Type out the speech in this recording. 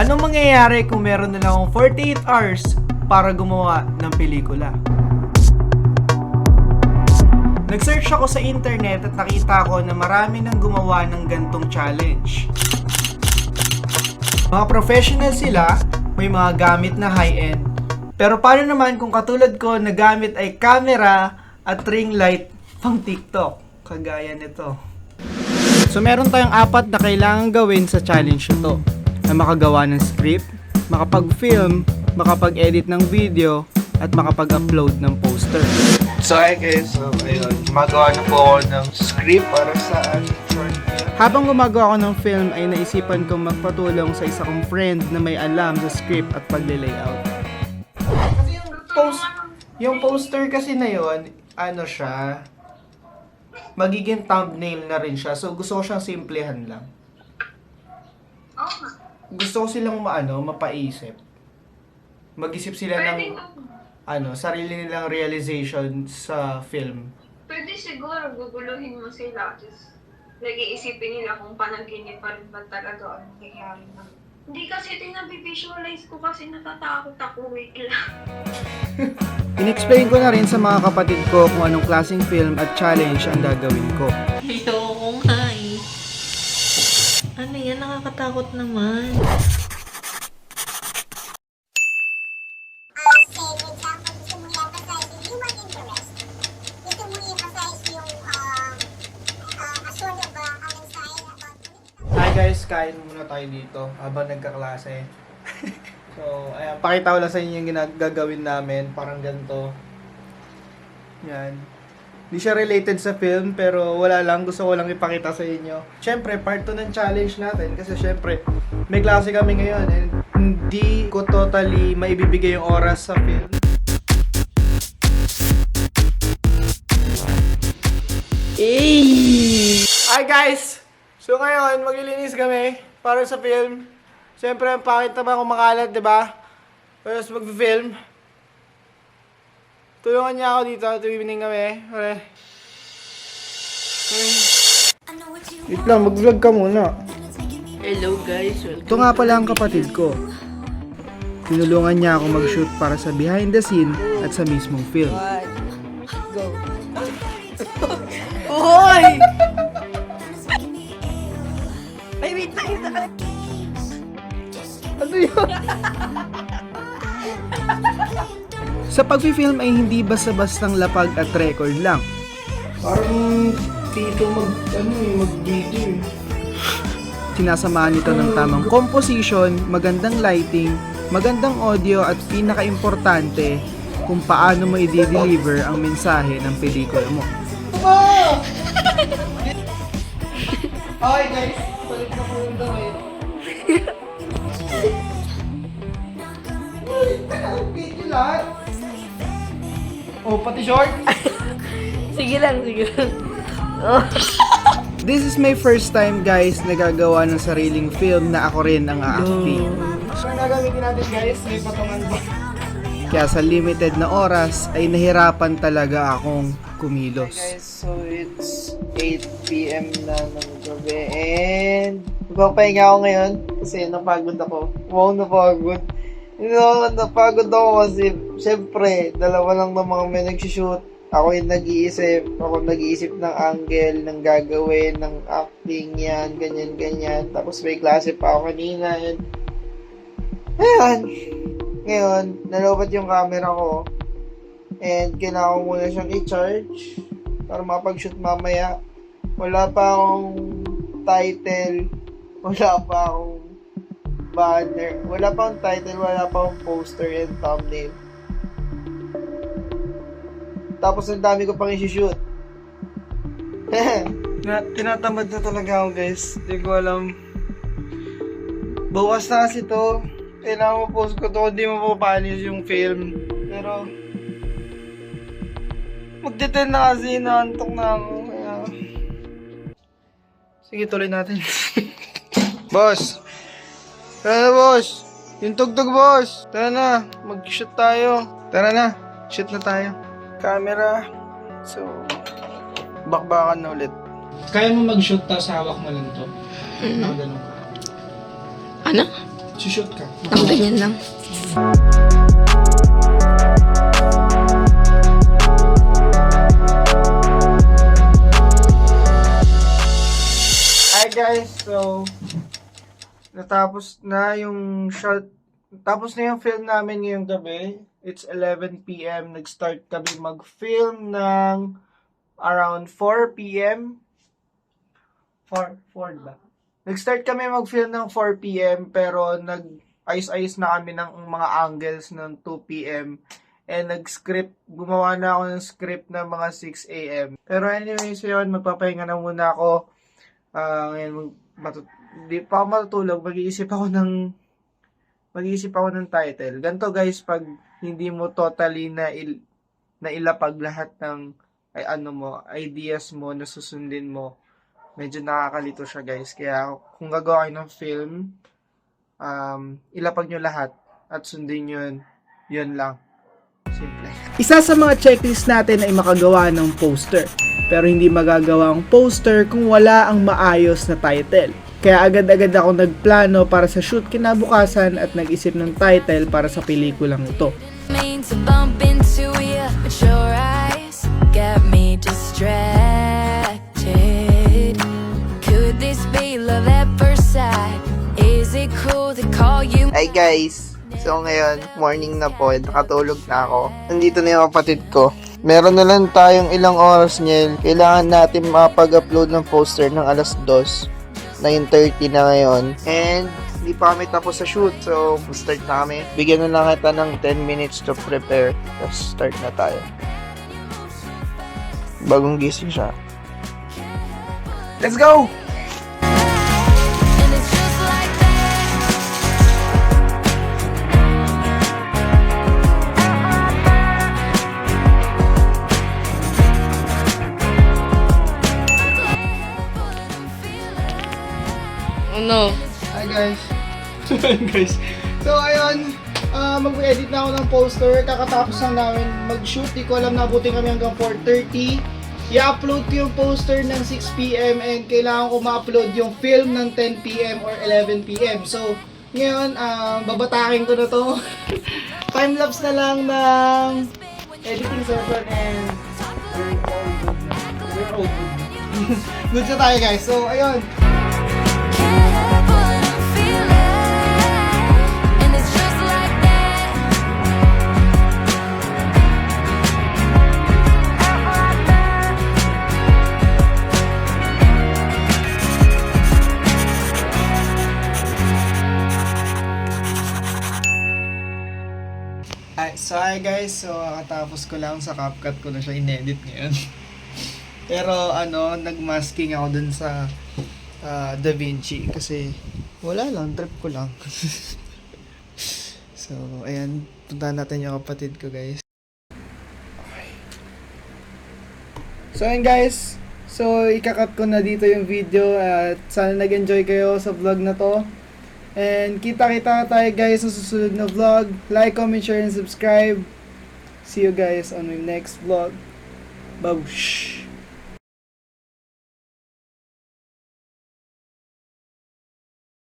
Anong mangyayari kung meron na lang akong 48 hours para gumawa ng pelikula? Nag-search ako sa internet at nakita ko na marami nang gumawa ng gantong challenge. Mga professional sila, may mga gamit na high-end. Pero paano naman kung katulad ko na gamit ay camera at ring light pang TikTok? Kagaya nito. So meron tayong 4 na kailangan gawin sa challenge ito. Na makagawa ng script, makapag-film, makapag-edit ng video, at makapag-upload ng poster. So hi guys, ayun, gumagawa na po ako ng script para sa short film. Habang gumagawa ako ng film ay naisipan kong magpatulong sa isa kong friend na may alam sa script at pagle-layout. Kasi yung poster kasi na yon, ano siya, magiging thumbnail na rin siya. So gusto ko siyang simplehan lang. Gusto ko silang mapaisip. Mag-isip sila ng sarili nilang realization sa film. Pwede siguro guguluhin mo sila. Just nag-iisipin nila kung panaginip pa rin ba talaga ang nangyayari na. Hindi kasi tinabivisualize ko kasi natatakot ako. Wait lang. In-explain ko na rin sa mga kapatid ko kung anong klaseng film at challenge ang gagawin ko. Ayoko nga eh. Ano yan? Nakakatakot naman. Hi guys, kain muna tayo dito habang nagkaklase. So, ayan, pakita ko lang sa inyo yung gagawin namin, parang ganito. Yan. Hindi siya related sa film, pero wala lang, gusto ko lang ipakita sa inyo. Siyempre, part 2 ng challenge natin, kasi siyempre, may klase kami ngayon, and hindi ko totally maibibigay yung oras sa film. Hi guys! So ngayon, maglilinis kami para sa film. Siyempre, ang pangit naman kung makalat, di ba? Tapos mag-film. Tulungan niya ako dito, tuwing kami. Okay. Wait lang, mag-vlog ka muna. Hello guys, welcome. Ito nga pala ang kapatid ko. Tinulungan niya ako mag-shoot para sa behind the scene at sa mismong film. Go. Hoy! Ay, wait lang. Ano yun? Sa pag-film ay hindi basta-bastang lapag at record lang. Parang dito mag-video eh. Sinasamahan nito ng tamang composition, magandang lighting, magandang audio at pinaka-importante kung paano mo i-deliver ang mensahe ng pelikula mo. Okay guys, balik na po yung damit. Video lahat. Oh, pati short. Sige lang. This is my first time guys na gagawa ng sariling film na ako rin ang a-acting. So ang gagamitin natin guys, may patungan ba? Kaya sa limited na oras ay nahirapan talaga akong kumilos. Hey guys, so it's 8 PM na ng gabi and magpapahinga ako ngayon kasi napagod ako. Wow, napagod. Napagod ako kasi syempre, dalawa lang naman kami nag-shoot. Ako yung nag-iisip ng angle, ng gagawin, ng acting yan, ganyan. Tapos may klase pa ako kanina. Ayan. Ngayon, nalobat yung camera ko. And kailangan ko muna siyang i-charge para mapag-shoot mamaya. Wala pa akong title. Wala pa akong banner. Wala pa akong title, wala pa akong poster and thumbnail. Tapos ang dami ko pang i-shoot. Tinatamad na talaga ako guys. Hindi ko alam. Bawas na kasi to. Kailangan ma-post ko to. Hindi mo papanis yung film. Pero magdeten na kasi. Naantok na ako. Kaya sige, tuloy natin. Boss! Tara na boss! Yung tugtog boss! Tara na! Mag-shoot tayo. Tara na! Shoot na tayo. Camera. So, bakbakan na ulit. Kaya mo mag-shoot tapos hawak mo lang to? Ganun ka. Ano? Shoot ka. Ang ganyan lang. Hi guys, so natapos na yung shot, tapos na yung film namin ngayong gabi. It's 11 p.m. Nag-start kami mag-film ng around 4 p.m. 4 ba? Nag-start kami mag-film ng 4 p.m. pero nag-ayos-ayos na kami ng mga angles ng 2 p.m. And nag-script, gumawa na ako ng script ng mga 6 a.m. Pero anyways yun, magpapahinga na muna ako. Ngayon, di pa ako matutulog, mag-iisip ako ng title. Ganto guys, pag hindi mo totally na ilapag lahat ng ideas mo na susundin mo, medyo nakakalito siya guys. Kaya kung gagawa kayo ng film, ilapag nyo lahat at sundin yun lang. Simple. Isa sa mga checklist natin ay makagawa ng poster. Pero hindi magagawa ang poster kung wala ang maayos na title. Kaya agad-agad ako nagplano para sa shoot kinabukasan at nag-isip ng title para sa pelikulang ito. Mean to bump into you, but your eyes got me distracted. Could this be love at first sight? Is it cool to call you? Hi guys! So ngayon, morning na po, nakatulog na ako. Nandito na yung kapatid ko. Meron na lang tayong ilang oras niya. Kailangan natin mapag-upload ng poster ng alas 2. 9:30 na ngayon. And hindi pa kami tapos sa shoot. So, start na kami. Bigyan na lang kita ng 10 minutes to prepare. Tapos start na tayo. Bagong gising siya. Let's go! And it's just like that. Ano? Hi guys. So ayun, mag-edit na ako ng poster. Kakatapos lang namin mag-shoot. Di ko alam na abutin kami hanggang 4:30. I-upload ko yung poster ng 6 p.m. and kailangan ko ma-upload yung film ng 10 p.m. or 11 p.m. So ngayon, babatakin ko na to. Time-lapse na lang ng editing session and we're all good. Good na tayo guys. So ayun. Can't help what I'm feeling. And it's just like that. Hi guys, so katapos ko lang sa CapCut ko na siya inedit ngayon. Pero nagmasking ako dun sa DaVinci kasi wala lang, trip ko lang. So, ayan, puntahan natin yung kapatid ko guys. Okay. So ayan guys, so ikakat ko na dito yung video at sana nag-enjoy kayo sa vlog na to. And kita-kita tayo guys sa susunod na vlog. Like, comment, share, and subscribe. See you guys on my next vlog. Babush!